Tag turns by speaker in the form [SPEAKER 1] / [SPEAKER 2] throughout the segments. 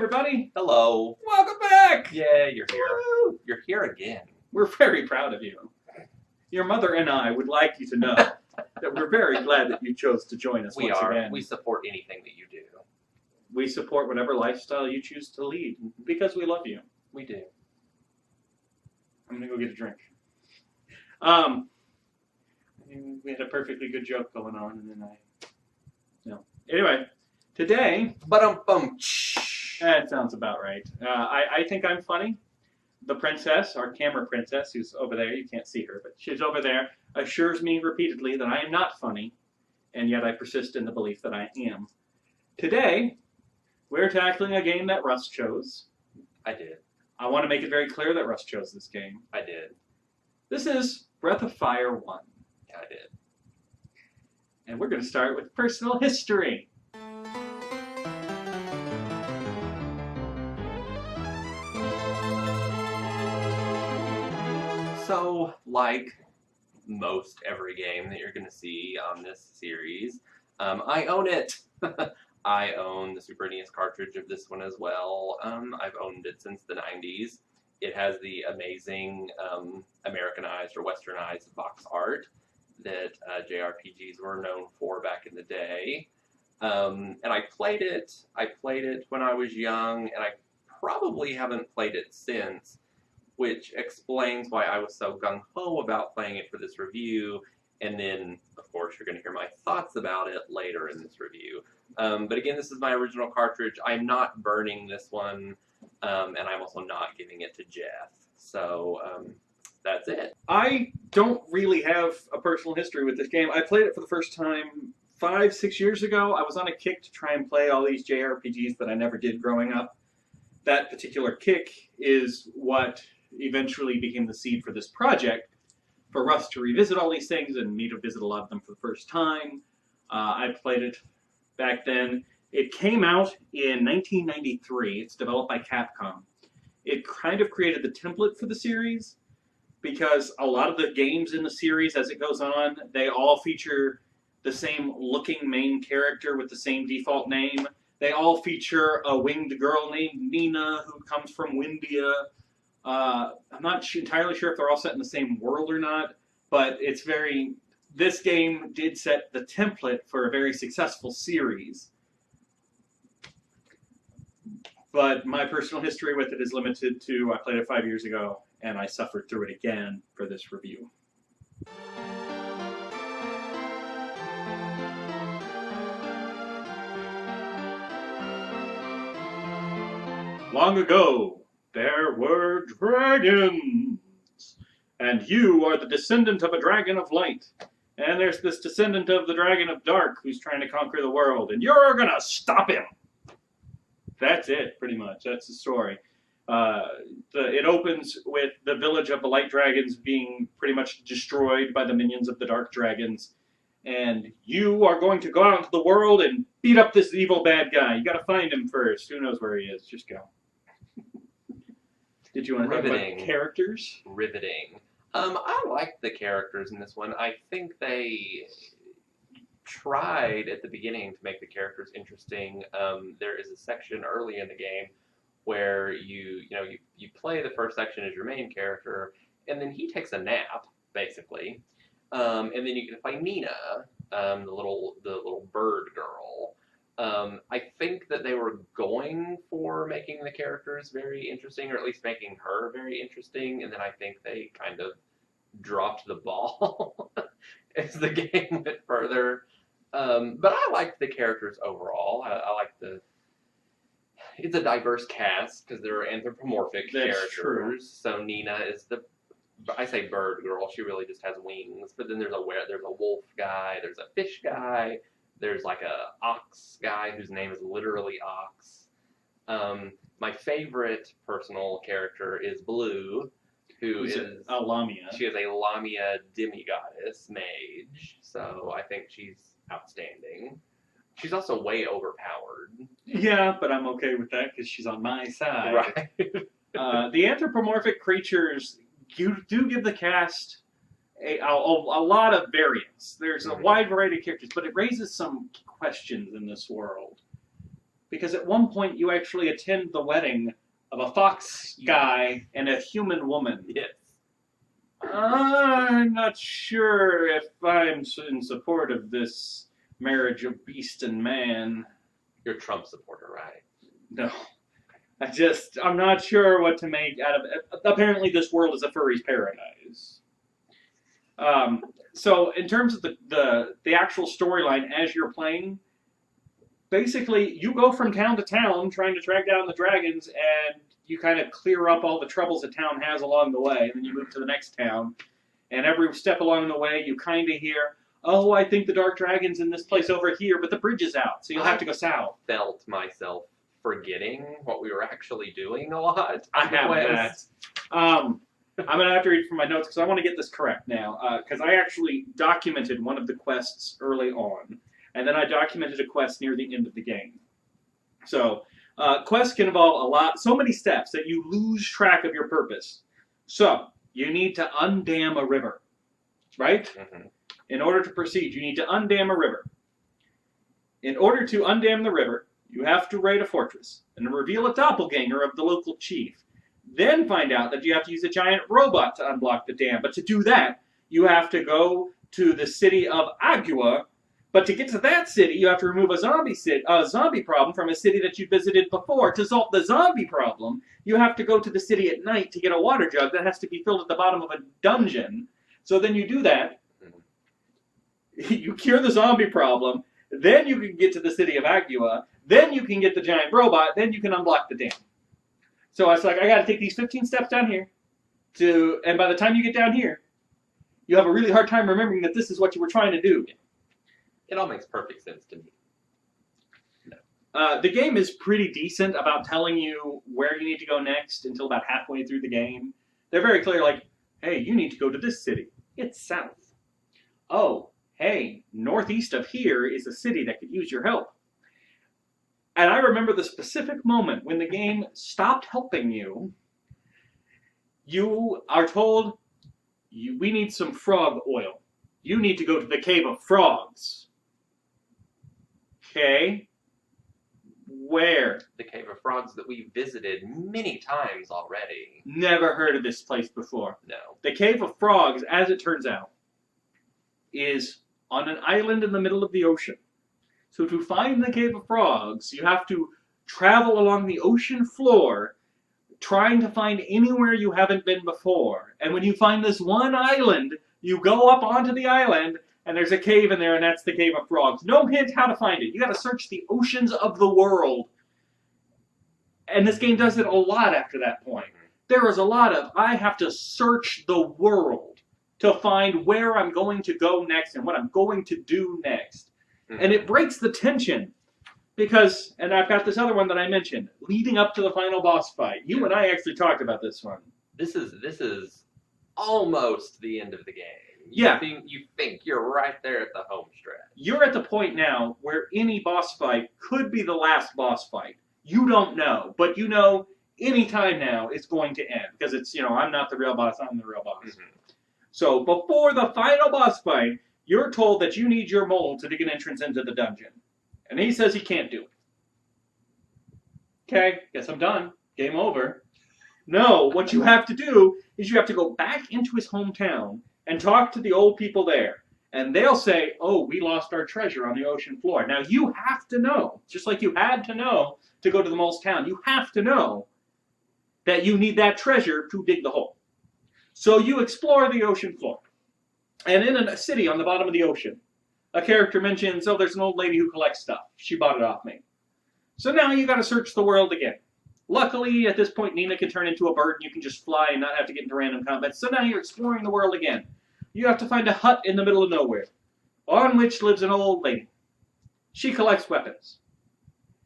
[SPEAKER 1] everybody.
[SPEAKER 2] Hello.
[SPEAKER 1] Welcome back.
[SPEAKER 2] Yeah, you're here.
[SPEAKER 1] Woo!
[SPEAKER 2] You're here again.
[SPEAKER 1] We're very proud of you. Your mother and I would like you to know that we're very glad that you chose to join us once again.
[SPEAKER 2] We support anything that you do.
[SPEAKER 1] We support whatever lifestyle you choose to lead because we love you.
[SPEAKER 2] We do.
[SPEAKER 1] I'm going to go get a drink. We had a perfectly good joke going on, and then Anyway, today... That sounds about right. I think I'm funny. The princess, our camera princess, who's over there, you can't see her, but she's over there, assures me repeatedly that I am not funny, and yet I persist in the belief that I am. Today, we're tackling a game that Russ chose.
[SPEAKER 2] I did.
[SPEAKER 1] I want to make it very clear that Russ chose this game.
[SPEAKER 2] I did.
[SPEAKER 1] This is Breath of Fire 1.
[SPEAKER 2] Yeah, I did.
[SPEAKER 1] And we're going to start with personal history.
[SPEAKER 2] So, like most every game that you're going to see on this series, I own it. I own the Super NES cartridge of this one as well. I've owned it since the 90s. It has the amazing Americanized or Westernized box art that JRPGs were known for back in the day. And I played it when I was young, and I probably haven't played it since, which explains why I was so gung-ho about playing it for this review. And then, of course, you're going to hear my thoughts about it later in this review. But again, this is my original cartridge. I'm not burning this one, and I'm also not giving it to Jeff. So that's it.
[SPEAKER 1] I don't really have a personal history with this game. I played it for the first time 5-6 years ago. I was on a kick to try and play all these JRPGs that I never did growing up. That particular kick is what eventually became the seed for this project, for us to revisit all these things and me to visit a lot of them for the first time. I played it back then. It came out in 1993. It's developed by Capcom. It kind of created the template for the series because a lot of the games in the series as it goes on, they all feature the same looking main character with the same default name. They all feature a winged girl named Nina who comes from Windia. I'm not entirely sure if they're all set in the same world or not, but it's very... This game did set the template for a very successful series. But my personal history with it is limited to I played it 5 years ago, and I suffered through it again for this review. Long ago, there were dragons, and you are the descendant of a dragon of light. And there's this descendant of the dragon of dark who's trying to conquer the world, and you're gonna stop him! That's it, pretty much. That's the story. It opens with the village of the light dragons being pretty much destroyed by the minions of the dark dragons, and you are going to go out into the world and beat up this evil bad guy. You gotta find him first. Who knows where he is? Just go. Did you want to talk about characters?
[SPEAKER 2] Riveting. I liked the characters in this one. I think they tried at the beginning to make the characters interesting. There is a section early in the game where you play the first section as your main character, and then he takes a nap, basically. And then you get to play Nina, the little bird girl. I think that they were going for making the characters very interesting, or at least making her very interesting, and then I think they kind of dropped the ball as the game went further. But I liked the characters overall. I like it's a diverse cast because they're anthropomorphic characters. True. So Nina is I say bird girl. She really just has wings. But then there's a wolf guy. There's a fish guy. There's like a ox guy whose name is literally Ox. My favorite personal character is Blue, who is
[SPEAKER 1] a Lamia.
[SPEAKER 2] She is a Lamia demigoddess mage, so I think she's outstanding. She's also way overpowered.
[SPEAKER 1] Yeah, but I'm okay with that because she's on my side.
[SPEAKER 2] Right.
[SPEAKER 1] The anthropomorphic creatures do give the cast a lot of variance. There's a wide variety of characters, but it raises some questions in this world. because at one point you actually attend the wedding of a fox guy and a human woman.
[SPEAKER 2] Yes.
[SPEAKER 1] I'm not sure if I'm in support of this marriage of beast and man.
[SPEAKER 2] You're a Trump supporter, right?
[SPEAKER 1] No. I'm not sure what to make out of it. Apparently this world is a furry's paradise. So in terms of the actual storyline as you're playing, basically you go from town to town trying to track down the dragons, and you kind of clear up all the troubles a town has along the way, and then you move to the next town, and every step along the way you kind of hear, oh, I think the dark dragon's in this place over here, but the bridge is out, so you'll have to go south.
[SPEAKER 2] Felt myself forgetting what we were actually doing a lot.
[SPEAKER 1] I have that. I'm going to have to read from my notes because I want to get this correct now, because I actually documented one of the quests early on, and then I documented a quest near the end of the game. So, quests can involve so many steps that you lose track of your purpose. So, you need to undam a river, right?
[SPEAKER 2] Mm-hmm.
[SPEAKER 1] In order to proceed, you need to undam a river. In order to undam the river, you have to raid a fortress and reveal a doppelganger of the local chief. Then find out that you have to use a giant robot to unblock the dam. But to do that, you have to go to the city of Agua. But to get to that city, you have to remove a zombie problem from a city that you visited before. To solve the zombie problem, you have to go to the city at night to get a water jug that has to be filled at the bottom of a dungeon. So then you do that. You cure the zombie problem. Then you can get to the city of Agua. Then you can get the giant robot. Then you can unblock the dam. So it's like, I got to take these 15 steps down here. And by the time you get down here, you have a really hard time remembering that this is what you were trying to do.
[SPEAKER 2] It all makes perfect sense to me.
[SPEAKER 1] The game is pretty decent about telling you where you need to go next until about halfway through the game. They're very clear, like, hey, you need to go to this city. It's south. Oh, hey, northeast of here is a city that could use your help. And I remember the specific moment when the game stopped helping you. You are told, we need some frog oil. You need to go to the Cave of Frogs. Okay. Where?
[SPEAKER 2] The Cave of Frogs that we visited many times already.
[SPEAKER 1] Never heard of this place before.
[SPEAKER 2] No.
[SPEAKER 1] The Cave of Frogs, as it turns out, is on an island in the middle of the ocean. So to find the Cave of Frogs, you have to travel along the ocean floor, trying to find anywhere you haven't been before. And when you find this one island, you go up onto the island, and there's a cave in there, and that's the Cave of Frogs. No hint how to find it. You got to search the oceans of the world. And this game does it a lot after that point. There is a lot of, I have to search the world to find where I'm going to go next and what I'm going to do next. And it breaks the tension because, and I've got this other one that I mentioned, leading up to the final boss fight. You and I actually talked about this one.
[SPEAKER 2] This is almost the end of the game.
[SPEAKER 1] Yeah.
[SPEAKER 2] You think you're right there at the home stretch. You're
[SPEAKER 1] at the point now where any boss fight could be the last boss fight. You don't know, but you know any time now it's going to end because it's, I'm not the real boss, I'm the real boss. Mm-hmm. So before the final boss fight, you're told that you need your mole to dig an entrance into the dungeon. And he says he can't do it. Okay, guess I'm done. Game over. No, what you have to do is you have to go back into his hometown and talk to the old people there. And they'll say, oh, we lost our treasure on the ocean floor. Now you have to know, just like you had to know to go to the mole's town, you have to know that you need that treasure to dig the hole. So you explore the ocean floor. And in a city on the bottom of the ocean, a character mentions, oh, there's an old lady who collects stuff. She bought it off me. So now you got to search the world again. Luckily, at this point, Nina can turn into a bird and you can just fly and not have to get into random combat. So now you're exploring the world again. You have to find a hut in the middle of nowhere, on which lives an old lady. She collects weapons.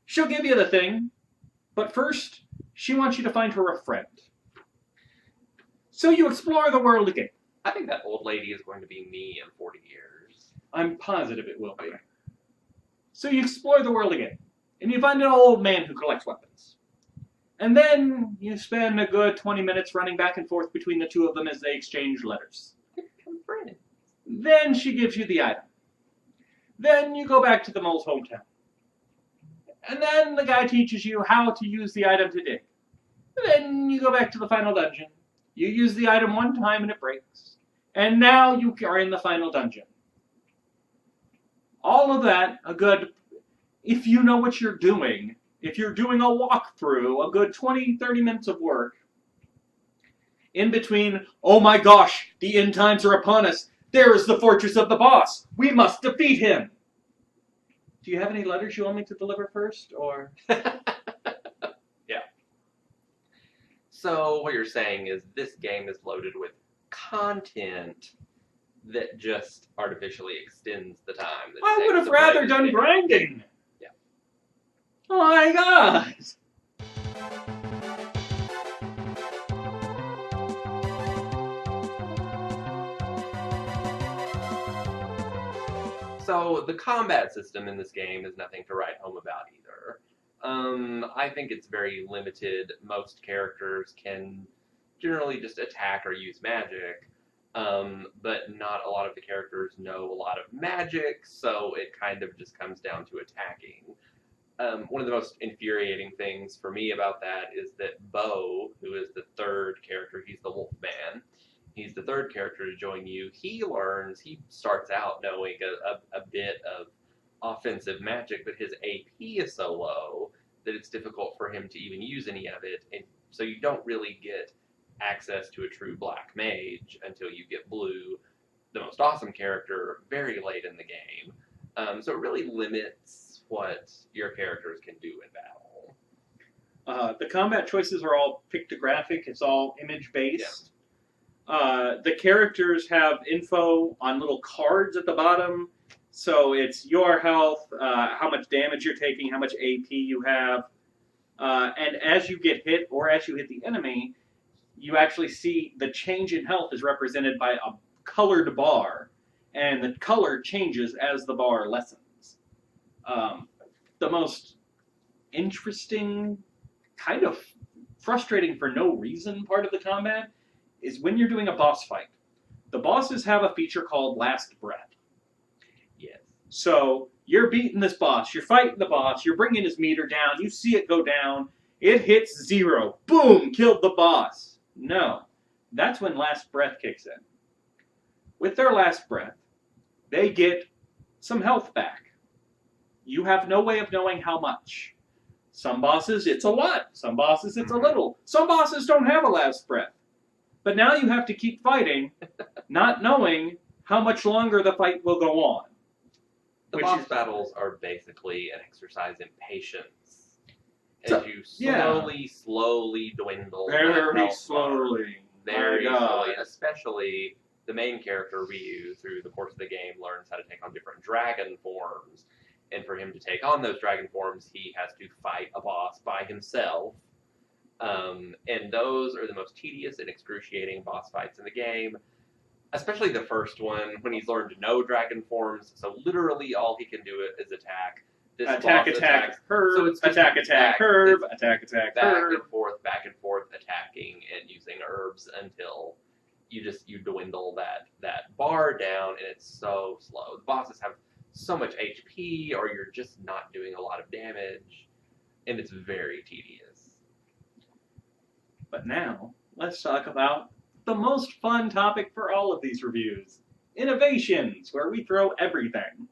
[SPEAKER 1] She'll give you the thing, but first, she wants you to find her a friend. So you explore the world again.
[SPEAKER 2] I think that old lady is going to be me in 40 years.
[SPEAKER 1] I'm positive it will be. So you explore the world again, and you find an old man who collects weapons. And then you spend a good 20 minutes running back and forth between the two of them as they exchange letters. Then she gives you the item. Then you go back to the mole's hometown. And then the guy teaches you how to use the item to dig. And then you go back to the final dungeon. You use the item one time and it breaks. And now you are in the final dungeon. All of that, if you know what you're doing, if you're doing a walkthrough, a good 20, 30 minutes of work, in between, oh my gosh, the end times are upon us. There is the fortress of the boss. We must defeat him. Do you have any letters you want me to deliver first, or?
[SPEAKER 2] Yeah. So what you're saying is this game is loaded with content that just artificially extends the time. That
[SPEAKER 1] I would have rather done grinding.
[SPEAKER 2] Yeah.
[SPEAKER 1] Oh my god.
[SPEAKER 2] So the combat system in this game is nothing to write home about either. I think it's very limited. Most characters can generally just attack or use magic, but not a lot of the characters know a lot of magic, so it kind of just comes down to attacking. One of the most infuriating things for me about that is that Bo, who is the third character, he's the Wolfman, he's the third character to join you. He starts out knowing a bit of offensive magic, but his AP is so low that it's difficult for him to even use any of it, and so you don't really get access to a true black mage until you get Blue, the most awesome character, very late in the game. So it really limits what your characters can do in battle.
[SPEAKER 1] The combat choices are all pictographic. It's all image-based. Yeah. The characters have info on little cards at the bottom. So it's your health, how much damage you're taking, how much AP you have. And as you get hit or as you hit the enemy, you actually see the change in health is represented by a colored bar. And the color changes as the bar lessens. The most interesting, kind of frustrating for no reason part of the combat is when you're doing a boss fight. The bosses have a feature called Last Breath.
[SPEAKER 2] Yes.
[SPEAKER 1] So you're beating this boss, you're fighting the boss, you're bringing his meter down, you see it go down, it hits 0. Boom, killed the boss. No, that's when Last Breath kicks in. With their Last Breath, they get some health back. You have no way of knowing how much. Some bosses, it's a lot. Some bosses, it's a little. Some bosses don't have a Last Breath. But now you have to keep fighting, not knowing how much longer the fight will go on.
[SPEAKER 2] The boss battles are basically an exercise in patience. As you slowly dwindle.
[SPEAKER 1] Very slowly.
[SPEAKER 2] Very slowly. Especially the main character, Ryu, through the course of the game, learns how to take on different dragon forms. And for him to take on those dragon forms, he has to fight a boss by himself. And those are the most tedious and excruciating boss fights in the game. Especially the first one, when he's learned no dragon forms. So literally all he can do is attack.
[SPEAKER 1] Attack, curve, so it's attack, curve, attack, curve.
[SPEAKER 2] Back and forth, attacking and using herbs until you dwindle that bar down, and it's so slow. The bosses have so much HP, or you're just not doing a lot of damage, and it's very tedious.
[SPEAKER 1] But now, let's talk about the most fun topic for all of these reviews. Innovations, where we throw everything.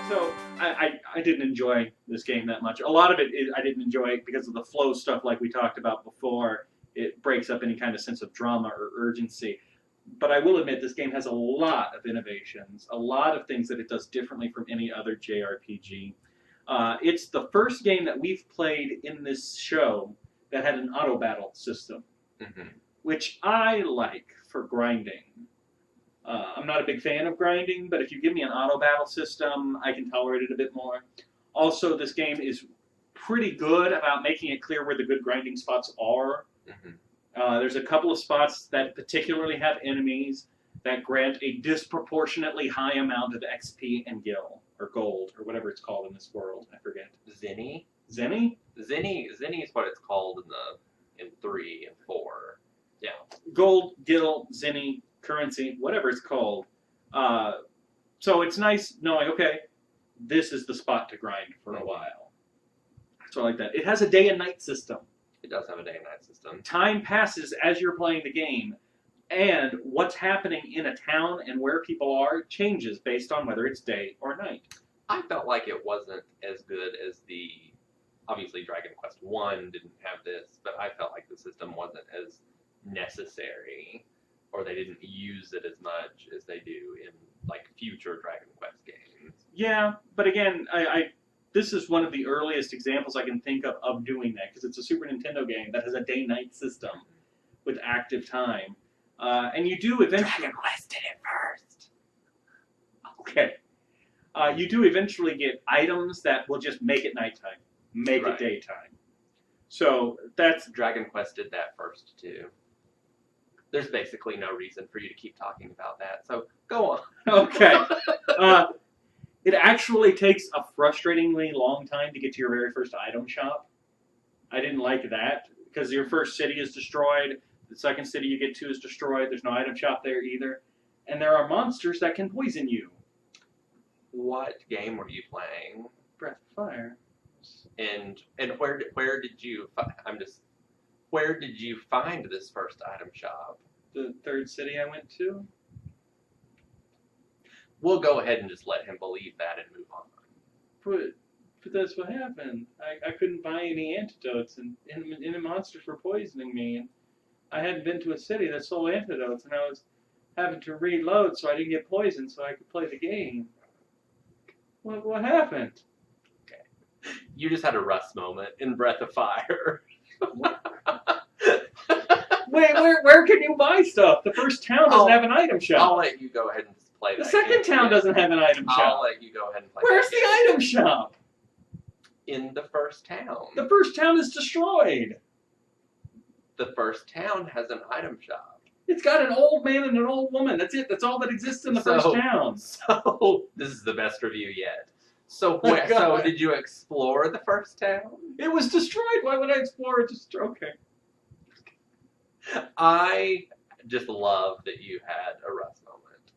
[SPEAKER 1] So, I didn't enjoy this game that much. A lot of it I didn't enjoy because of the flow stuff like we talked about before. It breaks up any kind of sense of drama or urgency. But I will admit this game has a lot of innovations, a lot of things that it does differently from any other JRPG. It's the first game that we've played in this show that had an auto battle system, which I like for grinding. I'm not a big fan of grinding, but if you give me an auto battle system, I can tolerate it a bit more. Also, this game is pretty good about making it clear where the good grinding spots are. There's a couple of spots that particularly have enemies that grant a disproportionately high amount of XP and gil, or gold, or whatever it's called in this world. I forget.
[SPEAKER 2] Zenny?
[SPEAKER 1] Zenny?
[SPEAKER 2] Zenny is what it's called in 3 and 4. Yeah.
[SPEAKER 1] gold, gil, zinni, currency, whatever it's called. So it's nice knowing, okay, this is the spot to grind for a while. So I like that. It has a day and night system.
[SPEAKER 2] It does have a day and night system.
[SPEAKER 1] Time passes as you're playing the game, and what's happening in a town and where people are changes based on whether it's day or night.
[SPEAKER 2] I felt like it wasn't as good as the... Obviously, Dragon Quest I didn't have this, but I felt like the system wasn't as necessary, or they didn't use it as much as they do in like future Dragon Quest games.
[SPEAKER 1] Yeah, but again, this is one of the earliest examples I can think of doing that, because it's a Super Nintendo game that has a day-night system with active time. And you do eventually...
[SPEAKER 2] Dragon Quest did it first!
[SPEAKER 1] Okay. You do eventually get items that will just make it nighttime, make it daytime. So that's...
[SPEAKER 2] Dragon Quest did that first, too. There's basically no reason for you to keep talking about that, so go on.
[SPEAKER 1] Okay. It actually takes a frustratingly long time to get to your very first item shop. I didn't like that, because your first city is destroyed, the second city you get to is destroyed, there's no item shop there either, and there are monsters that can poison you.
[SPEAKER 2] What game were you playing?
[SPEAKER 1] Breath of Fire.
[SPEAKER 2] And where did you where did you find this first item shop?
[SPEAKER 1] The third city I went to.
[SPEAKER 2] We'll go ahead and just let him believe that and move on.
[SPEAKER 1] But that's what happened. I couldn't buy any antidotes, and the monsters were poisoning me, and I hadn't been to a city that sold antidotes, and I was having to reload so I didn't get poisoned so I could play the game. What happened?
[SPEAKER 2] Okay. You just had a Russ moment in Breath of Fire.
[SPEAKER 1] Wait, where can you buy stuff? The first town doesn't have an item shop.
[SPEAKER 2] I'll let you go ahead and just play that.
[SPEAKER 1] The second town doesn't have an item shop.
[SPEAKER 2] I'll let you go ahead and play
[SPEAKER 1] Where's the item shop?
[SPEAKER 2] In the first town.
[SPEAKER 1] The first town is destroyed.
[SPEAKER 2] The first town has an item shop.
[SPEAKER 1] It's got an old man and an old woman. That's it. That's all that exists in the first town.
[SPEAKER 2] So this is the best review yet. So so did you explore the first town?
[SPEAKER 1] It was destroyed. Why would I explore it? Okay.
[SPEAKER 2] I just love that you had a Russ moment,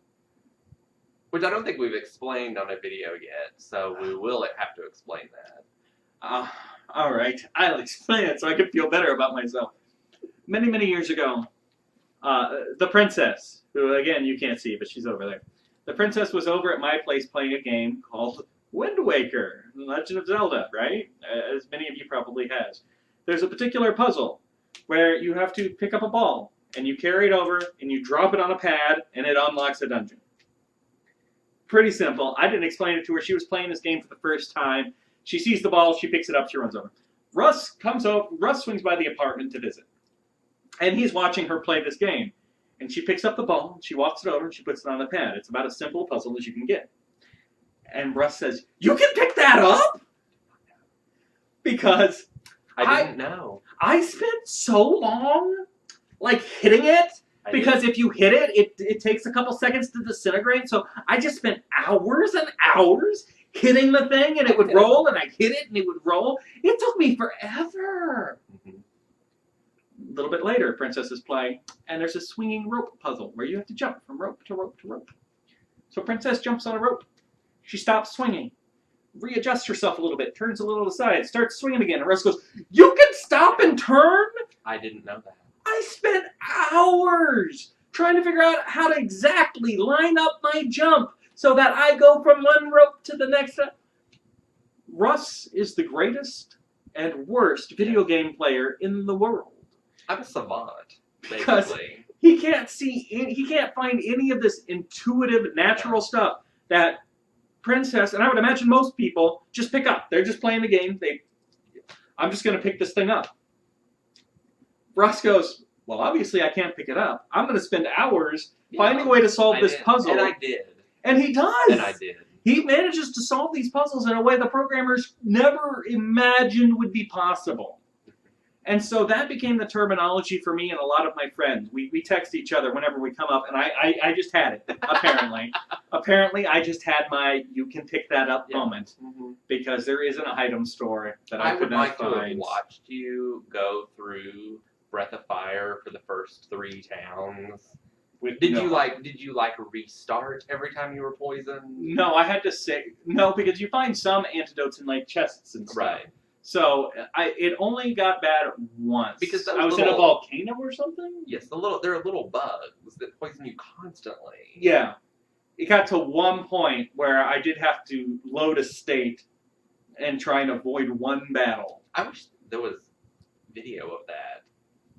[SPEAKER 2] which I don't think we've explained on a video yet. So we will have to explain that.
[SPEAKER 1] All right. I'll explain it so I can feel better about myself. Many, many years ago, the princess, who again you can't see, but she's over there. The princess was over at my place playing a game called Wind Waker, Legend of Zelda, right? As many of you probably has. There's a particular puzzle where you have to pick up a ball, and you carry it over, and you drop it on a pad, and it unlocks a dungeon. Pretty simple. I didn't explain it to her. She was playing this game for the first time. She sees the ball, she picks it up, she runs over. Russ swings by the apartment to visit. And he's watching her play this game. And she picks up the ball, she walks it over, and she puts it on the pad. It's about as simple a puzzle as you can get. And Russ says, "You can pick that up?" Because
[SPEAKER 2] I didn't know.
[SPEAKER 1] I spent so long, like, hitting it. Because if you hit it, it takes a couple seconds to disintegrate. So I just spent hours and hours hitting the thing, and it would roll, and I'd hit it, and it would roll. It took me forever. Mm-hmm. A little bit later, Princess is playing, and there's a swinging rope puzzle where you have to jump from rope to rope to rope. So Princess jumps on a rope. She stops swinging, readjusts herself a little bit, turns a little to the side, starts swinging again, and Russ goes, "You can stop and turn?"
[SPEAKER 2] I didn't know that.
[SPEAKER 1] I spent hours trying to figure out how to exactly line up my jump so that I go from one rope to the next. Russ is the greatest and worst video game player in the world.
[SPEAKER 2] I'm a savant, basically.
[SPEAKER 1] Because he can't find any of this intuitive, natural stuff that Princess, and I would imagine most people, just pick up. They're just playing the game. I'm just going to pick this thing up. Russ goes, "Well, obviously I can't pick it up. I'm going to spend hours finding a way to solve this puzzle."
[SPEAKER 2] And I did.
[SPEAKER 1] And he does.
[SPEAKER 2] And I did.
[SPEAKER 1] He manages to solve these puzzles in a way the programmers never imagined would be possible. And so that became the terminology for me and a lot of my friends. We text each other whenever we come up, and I just had it, apparently. Apparently, I just had my "you can pick that up" moment, because there is an item store that I could not find.
[SPEAKER 2] I would like to have watched you go through Breath of Fire for the first 3 towns?
[SPEAKER 1] With
[SPEAKER 2] Did you like restart every time you were poisoned?
[SPEAKER 1] No, I had to say no because you find some antidotes in like chests and stuff.
[SPEAKER 2] Right.
[SPEAKER 1] So it only got bad once
[SPEAKER 2] Because
[SPEAKER 1] I was in a volcano or something.
[SPEAKER 2] Yes, there are little bugs that poison you constantly.
[SPEAKER 1] Yeah, it got to one point where I did have to load a state and try and avoid one battle.
[SPEAKER 2] I wish there was video of that.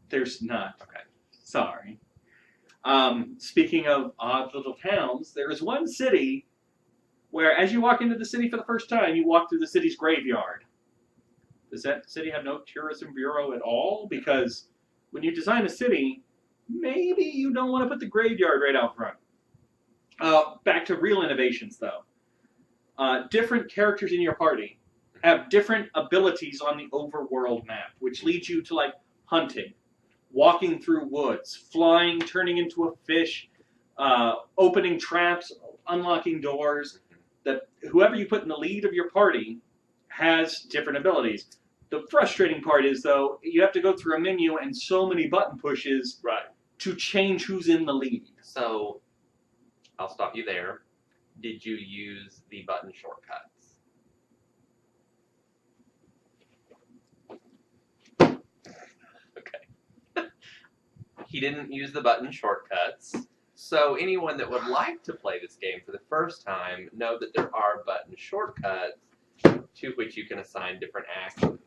[SPEAKER 1] There's not.
[SPEAKER 2] Okay.
[SPEAKER 1] Sorry. Speaking of odd little towns, there is one city where, as you walk into the city for the first time, you walk through the city's graveyard. Does that city have no tourism bureau at all? Because when you design a city, maybe you don't want to put the graveyard right out front. Back to real innovations, though. Different characters in your party have different abilities on the Overworld map, which leads you to, like, hunting, walking through woods, flying, turning into a fish, opening traps, unlocking doors. That whoever you put in the lead of your party has different abilities. The frustrating part is, though, you have to go through a menu and so many button pushes to change who's in the lead.
[SPEAKER 2] So, I'll stop you there. Did you use the button shortcuts? Okay. He didn't use the button shortcuts. So anyone that would like to play this game for the first time, know that there are button shortcuts to which you can assign different actions.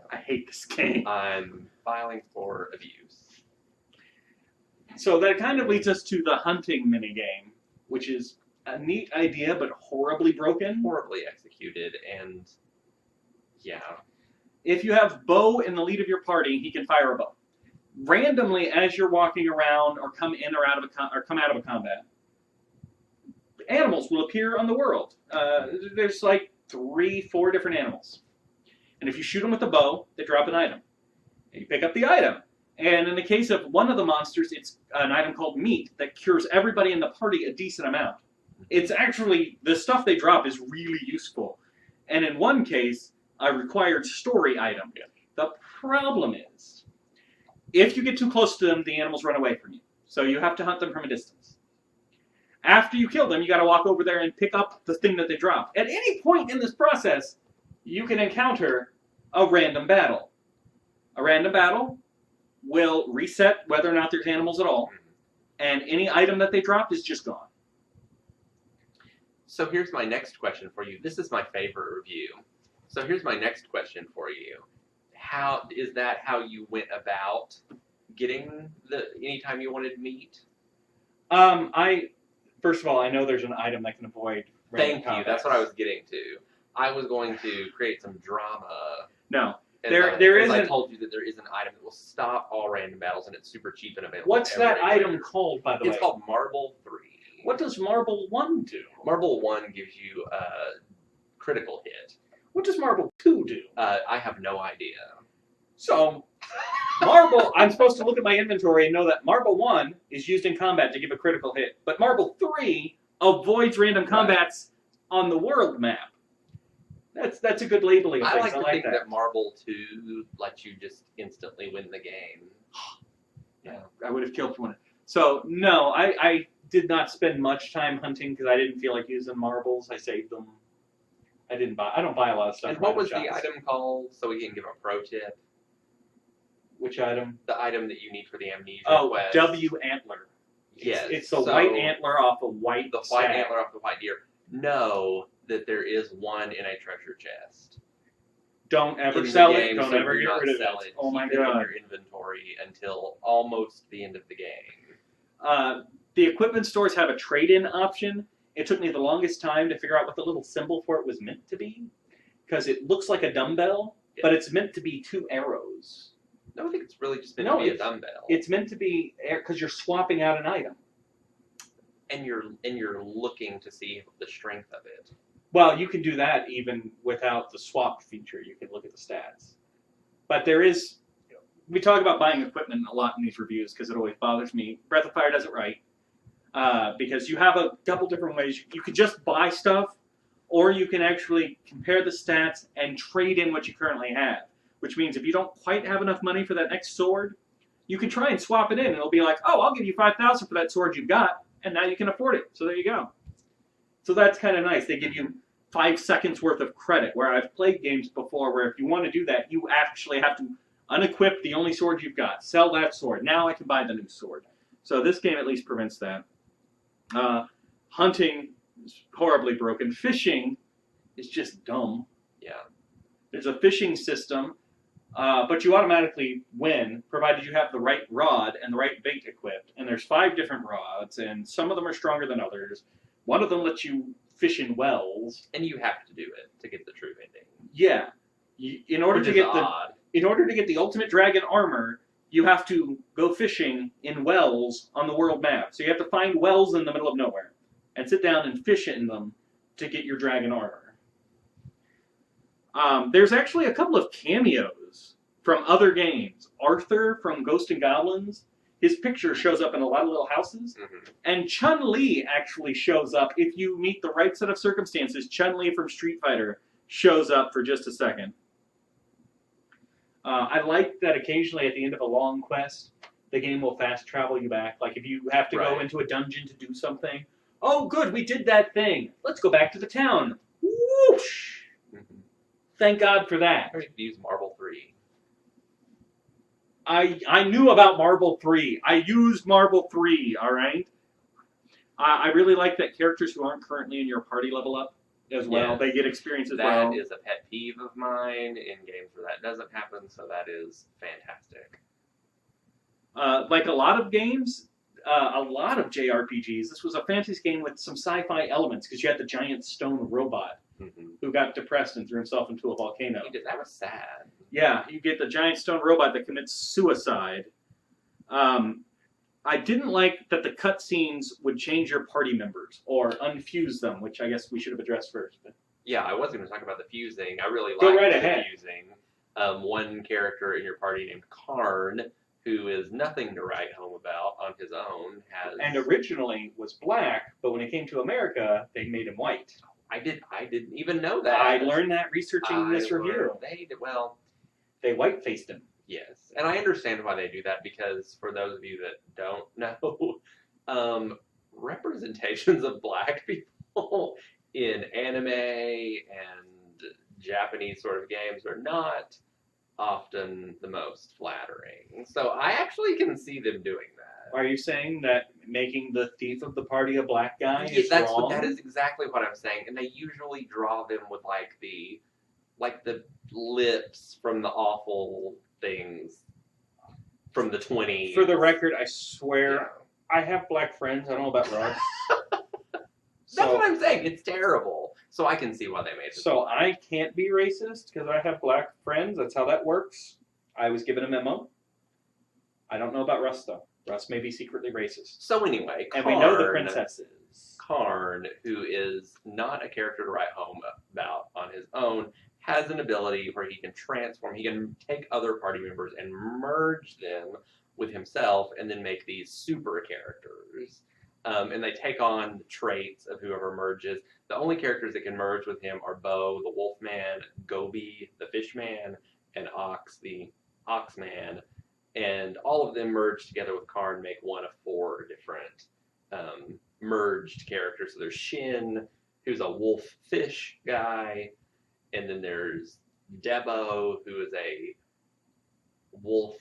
[SPEAKER 1] I hate this game.
[SPEAKER 2] I'm filing for abuse.
[SPEAKER 1] So that kind of leads us to the hunting minigame, which is a neat idea but horribly broken.
[SPEAKER 2] Horribly executed, and yeah.
[SPEAKER 1] If you have Bo in the lead of your party, he can fire a bow. Randomly, as you're walking around or come in or out of come out of a combat, animals will appear on the world. There's like 3-4 different animals. And if you shoot them with a bow, they drop an item. And you pick up the item. And in the case of one of the monsters, it's an item called meat that cures everybody in the party a decent amount. It's actually, the stuff they drop is really useful. And in one case, a required story item. The problem is, if you get too close to them, the animals run away from you. So you have to hunt them from a distance. After you kill them, you got to walk over there and pick up the thing that they dropped. At any point in this process, you can encounter a random battle. A random battle will reset whether or not there's animals at all, and any item that they dropped is just gone.
[SPEAKER 2] So here's my next question for you. This is my favorite review. So here's my next question for you. How you went about getting anytime you wanted meat?
[SPEAKER 1] First of all, I know there's an item that can avoid random
[SPEAKER 2] Thank you. That's what I was getting to. I was going to create some drama.
[SPEAKER 1] No.
[SPEAKER 2] I told you that there is an item that will stop all random battles, and it's super cheap and available.
[SPEAKER 1] What's that item called, by the way?
[SPEAKER 2] It's called Marble 3.
[SPEAKER 1] What does Marble 1 do?
[SPEAKER 2] Marble 1 gives you a critical hit.
[SPEAKER 1] What does Marble 2 do?
[SPEAKER 2] I have no idea.
[SPEAKER 1] So, Marble, I'm supposed to look at my inventory and know that Marble 1 is used in combat to give a critical hit, but Marble 3 avoids random combats on the world map. That's a good labeling of things.
[SPEAKER 2] I like to think that Marble 2 lets you just instantly win the game.
[SPEAKER 1] Yeah, I would have killed for one. So, no, I did not spend much time hunting because I didn't feel like using marbles. I saved them. I don't buy a lot of stuff.
[SPEAKER 2] And what was the item called, so we can give a pro tip?
[SPEAKER 1] Which item?
[SPEAKER 2] The item that you need for the amnesia quest.
[SPEAKER 1] W antler.
[SPEAKER 2] Yes.
[SPEAKER 1] It's the white antler off a white
[SPEAKER 2] The white antler off the white deer. Know that there is one in a treasure chest.
[SPEAKER 1] Don't ever sell it. Don't
[SPEAKER 2] so
[SPEAKER 1] ever get rid of it. Oh my
[SPEAKER 2] god. Keep it in your inventory until almost the end of the game.
[SPEAKER 1] The equipment stores have a trade-in option. It took me the longest time to figure out what the little symbol for it was meant to be, because it looks like a dumbbell, but it's meant to be 2 arrows.
[SPEAKER 2] No, I think it's really just meant to be a dumbbell.
[SPEAKER 1] It's meant to be because you're swapping out an item,
[SPEAKER 2] and you're looking to see the strength of it.
[SPEAKER 1] Well, you can do that even without the swap feature. You can look at the stats, but there is. We talk about buying equipment a lot in these reviews because it always bothers me. Breath of Fire does it right. Because you have a couple different ways. You could just buy stuff, or you can actually compare the stats and trade in what you currently have. which means if you don't quite have enough money for that next sword, you can try and swap it in, and it'll be like, oh, I'll give you 5,000 for that sword you've got, and now you can afford it. So there you go. So that's kind of nice. They give you 5 seconds worth of credit, where I've played games before where if you want to do that, you actually have to unequip the only sword you've got, sell that sword. Now I can buy the new sword. So this game at least prevents that. Hunting is horribly broken. Fishing is just dumb.
[SPEAKER 2] Yeah.
[SPEAKER 1] There's a fishing system, but you automatically win, provided you have the right rod and the right bait equipped. And there's 5 different rods, and some of them are stronger than others. One of them lets you fish in wells.
[SPEAKER 2] And you have to do it to get the true ending.
[SPEAKER 1] Yeah. In order to get the ultimate dragon armor, you have to go fishing in wells on the world map. So you have to find wells in the middle of nowhere and sit down and fish in them to get your dragon armor. There's actually a couple of cameos from other games. Arthur from Ghosts and Goblins, his picture shows up in a lot of little houses.
[SPEAKER 2] Mm-hmm.
[SPEAKER 1] And Chun-Li actually shows up if you meet the right set of circumstances. Chun-Li from Street Fighter shows up for just a second. I like that occasionally at the end of a long quest, the game will fast travel you back. Like if you have to go into a dungeon to do something. Oh, good, we did that thing. Let's go back to the town. Whoosh!
[SPEAKER 2] Mm-hmm.
[SPEAKER 1] Thank God for that.
[SPEAKER 2] I could use Marble 3.
[SPEAKER 1] I knew about Marble 3. I used Marble 3, all right? I really like that characters who aren't currently in your party level up as well.
[SPEAKER 2] Yes.
[SPEAKER 1] They get experience as well.
[SPEAKER 2] That is a pet peeve of mine in games where that doesn't happen, so that is fantastic.
[SPEAKER 1] Like a lot of games, a lot of JRPGs, this was a fantasy game with some sci-fi elements because you had the giant stone robot who got depressed and threw himself into a volcano.
[SPEAKER 2] He did. That was sad.
[SPEAKER 1] Yeah, you get the giant stone robot that commits suicide. I didn't like that the cutscenes would change your party members or unfuse them, which I guess we should have addressed first. But
[SPEAKER 2] Yeah, I was going to talk about the fusing. I really
[SPEAKER 1] Go
[SPEAKER 2] like
[SPEAKER 1] right
[SPEAKER 2] the
[SPEAKER 1] ahead.
[SPEAKER 2] fusing. One character in your party named Karn, who is nothing to write home about on his own, has...
[SPEAKER 1] And originally was black, but when it came to America, they made him white.
[SPEAKER 2] I didn't even know that.
[SPEAKER 1] I learned that researching this review. They white-faced him.
[SPEAKER 2] Yes, and I understand why they do that, because for those of you that don't know, representations of black people in anime and Japanese sort of games are not often the most flattering. So I actually can see them doing that.
[SPEAKER 1] Are you saying that making the thief of the party a black guy is wrong?
[SPEAKER 2] That is exactly what I'm saying, and they usually draw them with like the lips from the awful things from the 20s.
[SPEAKER 1] For the record, I swear, I have black friends. I don't know about Russ.
[SPEAKER 2] That's what I'm saying. It's terrible. So I can see why they made it.
[SPEAKER 1] So I can't be racist because I have black friends. That's how that works. I was given a memo. I don't know about Russ, though. Russ may be secretly racist.
[SPEAKER 2] So anyway,
[SPEAKER 1] and we know the princesses.
[SPEAKER 2] Karn, who is not a character to write home about on his own, has an ability where he can transform. He can take other party members and merge them with himself and then make these super characters. And they take on the traits of whoever merges. The only characters that can merge with him are Bo, the Wolfman, Gobi, the Fishman, and Ox, the Oxman. And all of them merge together with Karn, make one of 4 different merged characters. So there's Shin, who's a wolf-fish guy. And then there's Debo, who is a wolf.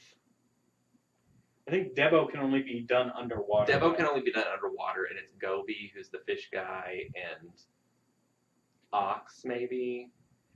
[SPEAKER 1] I think Debo can only be done underwater.
[SPEAKER 2] Debo can only be done underwater, and it's Gobi, who's the fish guy, and Ox, maybe.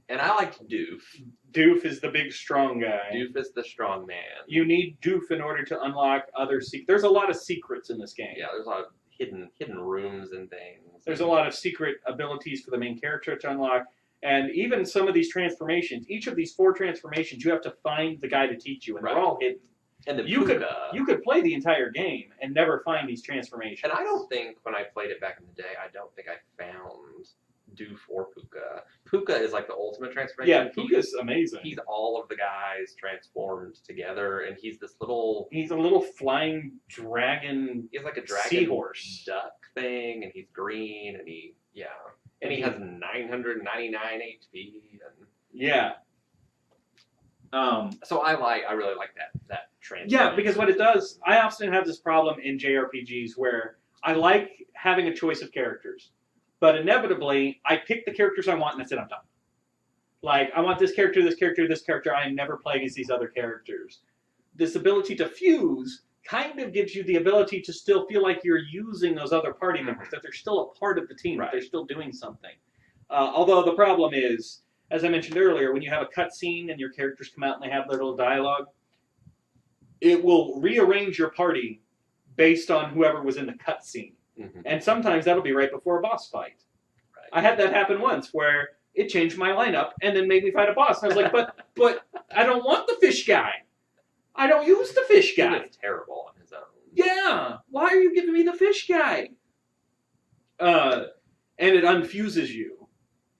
[SPEAKER 2] And I liked Doof.
[SPEAKER 1] Doof is the big, strong guy.
[SPEAKER 2] Doof is the strong man.
[SPEAKER 1] You need Doof in order to unlock other secrets. There's a lot of secrets in this game.
[SPEAKER 2] Yeah, there's a lot of hidden rooms and things.
[SPEAKER 1] There's a lot of secret abilities for the main character to unlock. And even some of these transformations, each of these 4 transformations, you have to find the guy to teach you, and they're all hidden.
[SPEAKER 2] And then
[SPEAKER 1] you could play the entire game and never find these transformations.
[SPEAKER 2] And I don't think, when I played it back in the day, I don't think I found Doof or Puka. Puka is like the ultimate transformation.
[SPEAKER 1] Yeah, Puka's amazing.
[SPEAKER 2] He's all of the guys transformed together, and he's this little...
[SPEAKER 1] He's a little flying dragon.
[SPEAKER 2] He's like a dragon
[SPEAKER 1] seahorse
[SPEAKER 2] duck thing, and he's green, and he has 999 HP. And
[SPEAKER 1] yeah.
[SPEAKER 2] So I really like that trend.
[SPEAKER 1] Yeah, because what it does, I often have this problem in JRPGs where I like having a choice of characters, but inevitably I pick the characters I want and that's it, I'm done. Like, I want this character, this character, this character, I am never playing as these other characters. This ability to fuse kind of gives you the ability to still feel like you're using those other party members, that they're still a part of the team, that they're still doing something. Although the problem is, as I mentioned earlier, when you have a cutscene and your characters come out and they have their little dialogue, it will rearrange your party based on whoever was in the cutscene.
[SPEAKER 2] Mm-hmm.
[SPEAKER 1] And sometimes that'll be right before a boss fight.
[SPEAKER 2] Right.
[SPEAKER 1] I had that happen once where it changed my lineup and then made me fight a boss. And I was like, but I don't want the fish guy. I don't use the fish guy.
[SPEAKER 2] He was terrible on his own.
[SPEAKER 1] Yeah. Why are you giving me the fish guy? And it unfuses you.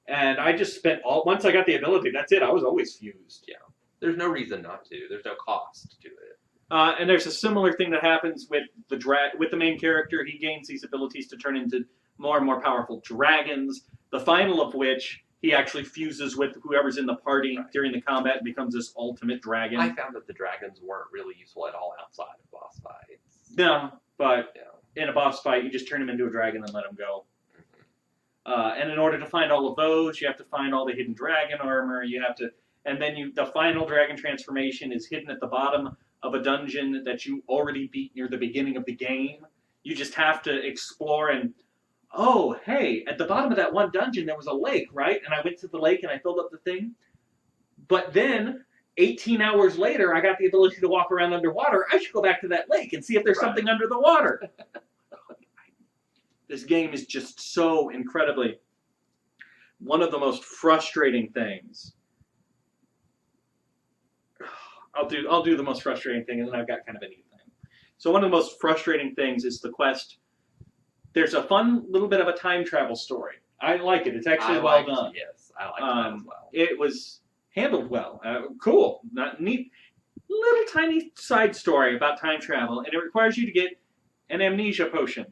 [SPEAKER 1] And I just spent once I got the ability, that's it. I was always fused.
[SPEAKER 2] Yeah. There's no reason not to. There's no cost to it.
[SPEAKER 1] And there's a similar thing that happens with the main character. He gains these abilities to turn into more and more powerful dragons, the final of which he actually fuses with whoever's in the party during the combat and becomes this ultimate dragon.
[SPEAKER 2] I found that the dragons weren't really useful at all outside of boss fights.
[SPEAKER 1] No, but in a boss fight, you just turn him into a dragon and let him go. Mm-hmm. And in order to find all of those, you have to find all the hidden dragon armor. You have to, and then the final dragon transformation is hidden at the bottom of a dungeon that you already beat near the beginning of the game. You just have to explore and, oh, hey, at the bottom of that one dungeon there was a lake, right? And I went to the lake and I filled up the thing. But then, 18 hours later, I got the ability to walk around underwater. I should go back to that lake and see if there's something under the water. This game is just so incredibly one of the most frustrating things. I'll do the most frustrating thing, and then I've got kind of a neat thing. So one of the most frustrating things is the quest. There's a fun little bit of a time travel story. I like it. It's actually well done.
[SPEAKER 2] Yes, I like that as well.
[SPEAKER 1] It was handled well. Cool. Not neat. Little tiny side story about time travel, and it requires you to get an amnesia potion.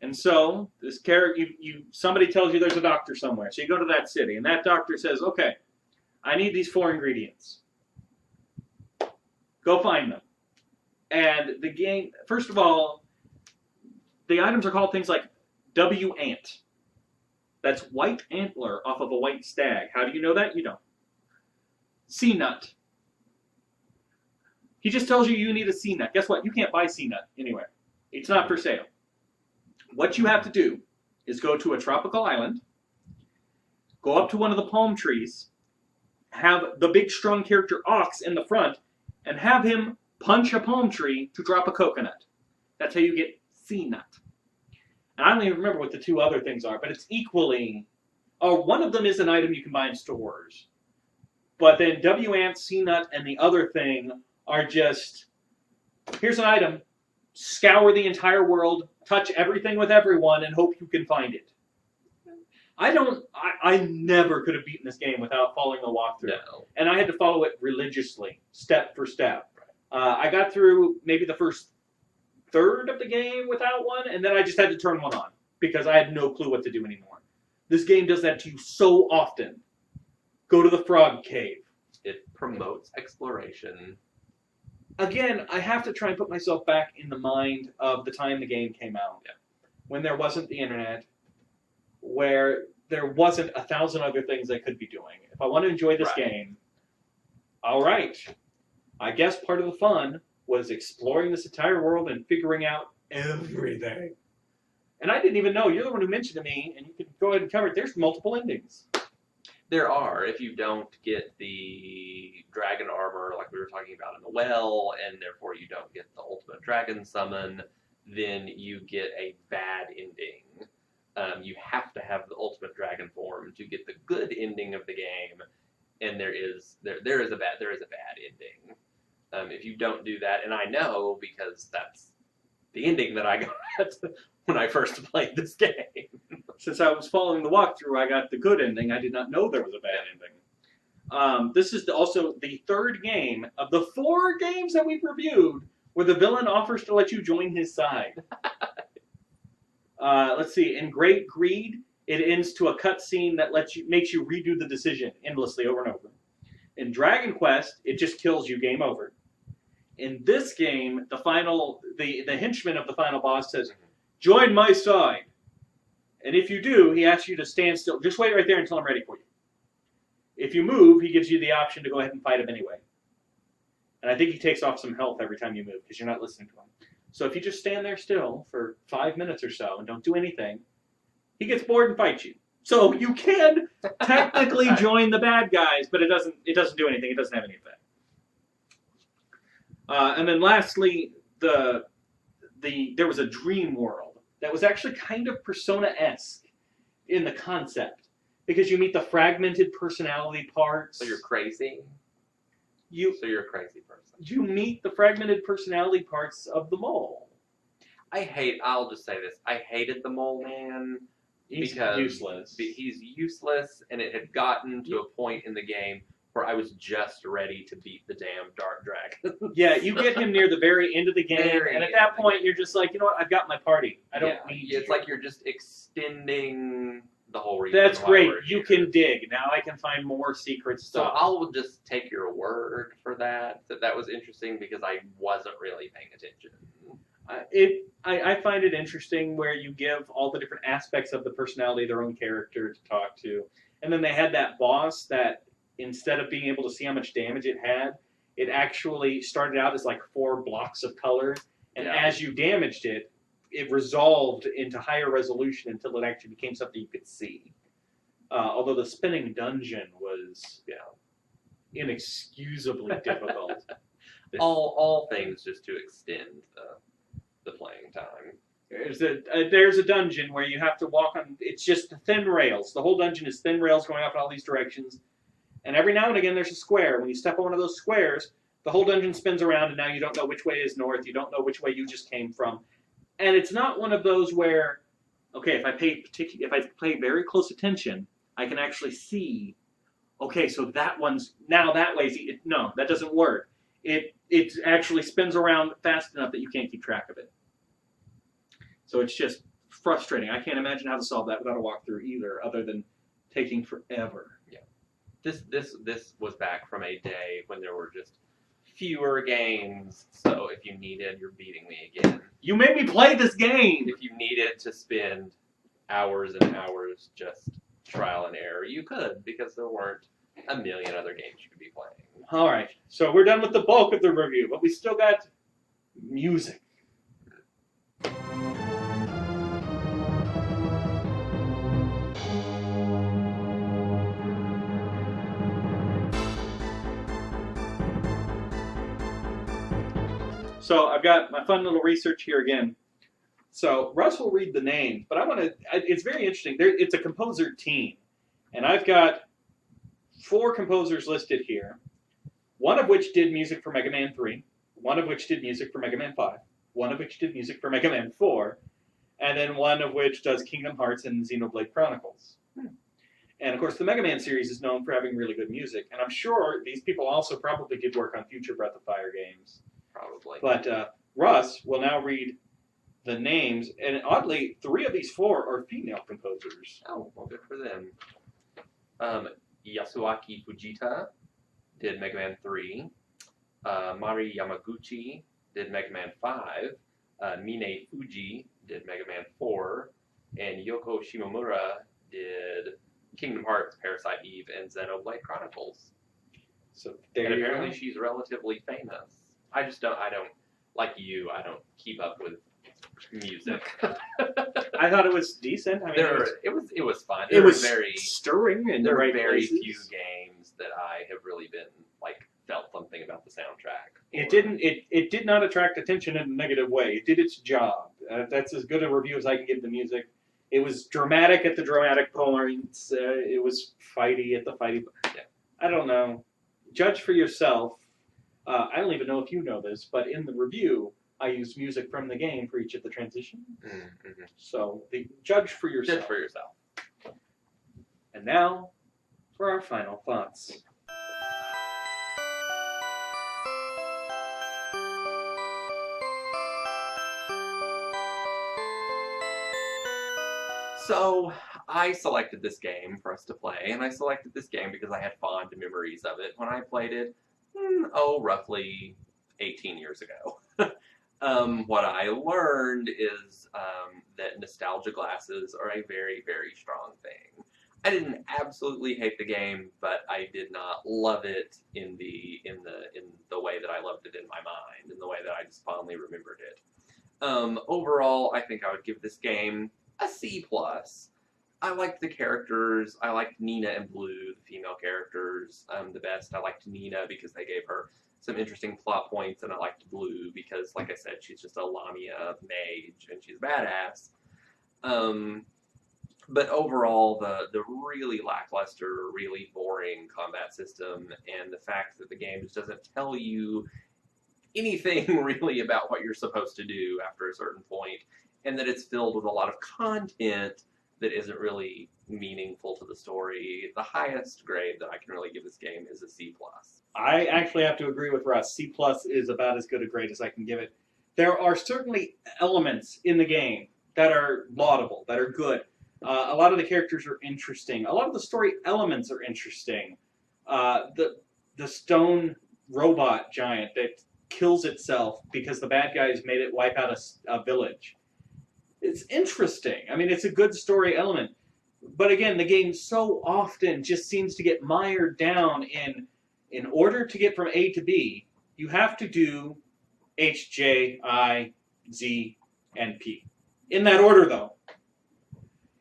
[SPEAKER 1] And so this character, somebody tells you there's a doctor somewhere. So you go to that city, and that doctor says, "Okay, I need these 4 ingredients. Go find them." And the game, first of all, the items are called things like W ant. That's white antler off of a white stag. How do you know that? You don't. Sea nut. He just tells you need a sea nut. Guess what? You can't buy sea nut anywhere. It's not for sale. What you have to do is go to a tropical island, go up to one of the palm trees, have the big strong character Ox in the front, and have him punch a palm tree to drop a coconut. That's how you get sea nut. And I don't even remember what the 2 other things are, but it's equally... one of them is an item you can buy in stores. But then W-Ant, sea nut, and the other thing are just... Here's an item. Scour the entire world, touch everything with everyone, and hope you can find it. I never could have beaten this game without following the walkthrough.
[SPEAKER 2] No.
[SPEAKER 1] And I had to follow it religiously, step for step. I got through maybe the first third of the game without one, and then I just had to turn one on because I had no clue what to do anymore. This game does that to you so often. Go to the frog cave.
[SPEAKER 2] It promotes exploration.
[SPEAKER 1] Again, I have to try and put myself back in the mind of the time the game came out.
[SPEAKER 2] Yeah.
[SPEAKER 1] When there wasn't the internet, where there wasn't 1,000 other things I could be doing. If I want to enjoy this game, all right. I guess part of the fun was exploring this entire world and figuring out everything. And I didn't even know. You're the one who mentioned to me, and you can go ahead and cover it. There's multiple endings.
[SPEAKER 2] There are. If you don't get the dragon armor, like we were talking about in the well, and therefore you don't get the ultimate dragon summon, then you get a bad ending. You have to have the ultimate dragon form to get the good ending of the game, and there is a bad ending. If you don't do that, and I know because that's the ending that I got when I first played this game.
[SPEAKER 1] Since I was following the walkthrough, I got the good ending. I did not know there was a bad ending. This is also the 3rd game of the 4 games that we've reviewed where the villain offers to let you join his side. Let's see. In Great Greed, it ends to a cutscene that makes you redo the decision endlessly over and over. In Dragon Quest, it just kills you, game over. In this game, the henchman of the final boss says, "Join my side." And if you do, he asks you to stand still. Just wait right there until I'm ready for you. If you move, he gives you the option to go ahead and fight him anyway. And I think he takes off some health every time you move because you're not listening to him. So if you just stand there still for 5 minutes or so and don't do anything, he gets bored and fights you. So you can technically join the bad guys, but it doesn't do anything. It doesn't have any effect. And then lastly, there was a dream world that was actually kind of Persona-esque in the concept because you meet the fragmented personality parts.
[SPEAKER 2] So you're crazy? So you're a crazy person.
[SPEAKER 1] You meet the fragmented personality parts of the mole.
[SPEAKER 2] I'll just say this. I hated the mole man.
[SPEAKER 1] He's
[SPEAKER 2] because
[SPEAKER 1] useless.
[SPEAKER 2] He's useless, and it had gotten to a point in the game where I was just ready to beat the damn Dark Dragon.
[SPEAKER 1] Yeah, you get him near the very end of the game, and at that point, you're just like, you know what? I've got my party. I don't need you.
[SPEAKER 2] It's like you're just extending the whole reason.
[SPEAKER 1] That's great. You
[SPEAKER 2] here.
[SPEAKER 1] can dig. Now I can find more secret stuff.
[SPEAKER 2] So I'll just take your word for that was interesting because I wasn't really paying attention.
[SPEAKER 1] I find it interesting where you give all the different aspects of the personality their own character to talk to. And then they had that boss that instead of being able to see how much damage it had, it actually started out as like 4 blocks of color. And as you damaged it, it resolved into higher resolution until it actually became something you could see. Although the spinning dungeon was inexcusably difficult.
[SPEAKER 2] All things just to extend the playing time.
[SPEAKER 1] There's a dungeon where you have to walk on. It's just thin rails. The whole dungeon is thin rails going off in all these directions. And every now and again, there's a square. When you step on one of those squares, the whole dungeon spins around, and now you don't know which way is north. You don't know which way you just came from. And it's not one of those where, okay, if I pay very close attention, I can actually see. Okay, so that one's now that way. No, that doesn't work. It actually spins around fast enough that you can't keep track of it. So it's just frustrating. I can't imagine how to solve that without a walkthrough either, other than taking forever.
[SPEAKER 2] Yeah. This was back from a day when there were just fewer games. So if you needed, you're beating me again.
[SPEAKER 1] You made me play this game!
[SPEAKER 2] If you needed to spend hours and hours just trial and error, you could, because there weren't a million other games you could be playing.
[SPEAKER 1] All right, so we're done with the bulk of the review, but we still got music. So I've got my fun little research here again. So Russ will read the names, but it's very interesting. It's a composer team, and I've got 4 composers listed here. One of which did music for Mega Man 3, one of which did music for Mega Man 5, one of which did music for Mega Man 4, and then one of which does Kingdom Hearts and Xenoblade Chronicles. And of course, the Mega Man series is known for having really good music, and I'm sure these people also probably did work on future Breath of Fire games.
[SPEAKER 2] Probably.
[SPEAKER 1] But Russ will now read the names, and oddly, 3 of these 4 are female composers.
[SPEAKER 2] Oh, well, good for them. Yasuaki Fujita did Mega Man 3. Mari Yamaguchi did Mega Man 5. Mine Fuji did Mega Man 4. And Yoko Shimomura did Kingdom Hearts, Parasite Eve, and Xenoblade Chronicles.
[SPEAKER 1] So there
[SPEAKER 2] and
[SPEAKER 1] you
[SPEAKER 2] apparently
[SPEAKER 1] go.
[SPEAKER 2] she's relatively famous. I don't, like you, I don't keep up with music.
[SPEAKER 1] I thought it was decent. I mean,
[SPEAKER 2] it was fun.
[SPEAKER 1] It was
[SPEAKER 2] very
[SPEAKER 1] stirring, and
[SPEAKER 2] there
[SPEAKER 1] the
[SPEAKER 2] are
[SPEAKER 1] right
[SPEAKER 2] very
[SPEAKER 1] places.
[SPEAKER 2] few games that I have really been felt something about the soundtrack.
[SPEAKER 1] It did not attract attention in a negative way. It did its job. That's as good a review as I can give the music. It was dramatic at the dramatic points. It was fighty at the fighty.
[SPEAKER 2] Yeah.
[SPEAKER 1] I don't know. Judge for yourself. I don't even know if you know this, but in the review, I used music from the game for each of the transitions.
[SPEAKER 2] Mm-hmm.
[SPEAKER 1] So judge for yourself.
[SPEAKER 2] Judge for yourself.
[SPEAKER 1] And now, for our final thoughts.
[SPEAKER 2] So, I selected this game for us to play, and I selected this game because I had fond memories of it when I played it, roughly 18 years ago. What I learned is that nostalgia glasses are a very, very strong thing. I didn't absolutely hate the game, but I did not love it in the way that I loved it in my mind, in the way that I just fondly remembered it. Overall, I think I would give this game a C+. I liked the characters. I liked Nina and Blue, the female characters, the best. I liked Nina because they gave her some interesting plot points, and I liked Blue because, like I said, she's just a Lamia mage, and she's badass. But overall, the really lackluster, really boring combat system, and the fact that the game just doesn't tell you anything really about what you're supposed to do after a certain point, and that it's filled with a lot of content that isn't really meaningful to the story. The highest grade that I can really give this game is a C+.
[SPEAKER 1] I actually have to agree with Russ. C+ is about as good a grade as I can give it. There are certainly elements in the game that are laudable, that are good. A lot of the characters are interesting. A lot of the story elements are interesting. The stone robot giant that kills itself because the bad guys made it wipe out a village. It's interesting. I mean, it's a good story element. But again, the game so often just seems to get mired down in order to get from A to B, you have to do H, J, I, Z, and P. In that order, though.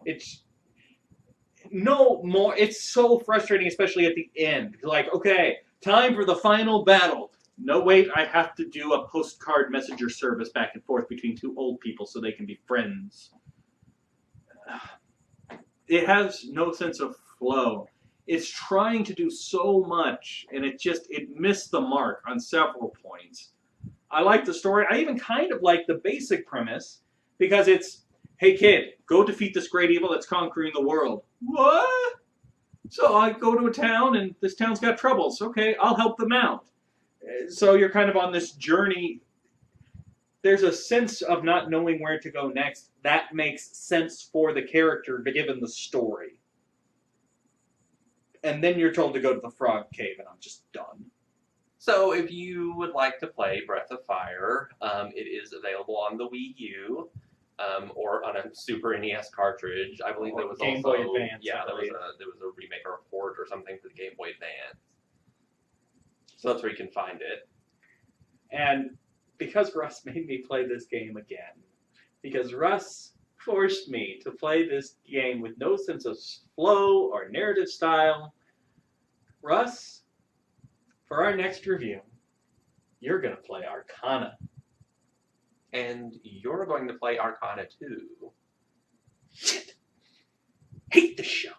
[SPEAKER 1] It's no more. It's so frustrating, especially at the end. Like, okay, time for the final battle. No, wait, I have to do a postcard messenger service back and forth between two old people so they can be friends. It has no sense of flow. It's trying to do so much, and it missed the mark on several points. I like the story. I even kind of like the basic premise, because it's, hey kid, go defeat this great evil that's conquering the world. What? So I go to a town, and this town's got troubles. Okay, I'll help them out. So you're kind of on this journey. There's a sense of not knowing where to go next. That makes sense for the character, given the story. And then you're told to go to the frog cave, and I'm just done.
[SPEAKER 2] So if you would like to play Breath of Fire, it is available on the Wii U, or on a Super NES cartridge. I believe there was
[SPEAKER 1] Game
[SPEAKER 2] also
[SPEAKER 1] Boy Advance.
[SPEAKER 2] Yeah, there was a remake or a port or something for the Game Boy Advance. So that's where you can find it.
[SPEAKER 1] And because Russ made me play this game again, because Russ forced me to play this game with no sense of flow or narrative style, Russ, for our next review, you're going to play Arcana.
[SPEAKER 2] And you're going to play Arcana too.
[SPEAKER 1] Shit. Hate the show.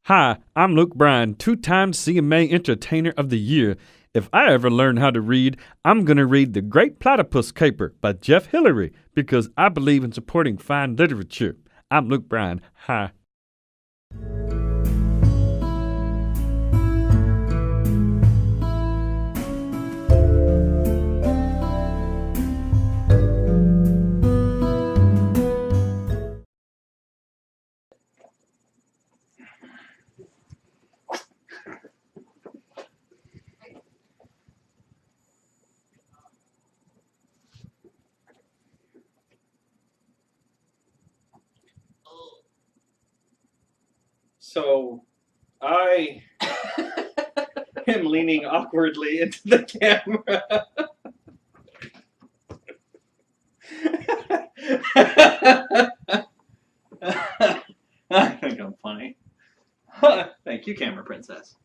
[SPEAKER 3] Hi, I'm Luke Bryan, two-time CMA Entertainer of the Year. If I ever learn how to read, I'm going to read The Great Platypus Caper by Jeff Hillary because I believe in supporting fine literature. I'm Luke Bryan. Hi.
[SPEAKER 1] So, I am leaning awkwardly into the camera. I think I'm funny. Thank you, camera princess.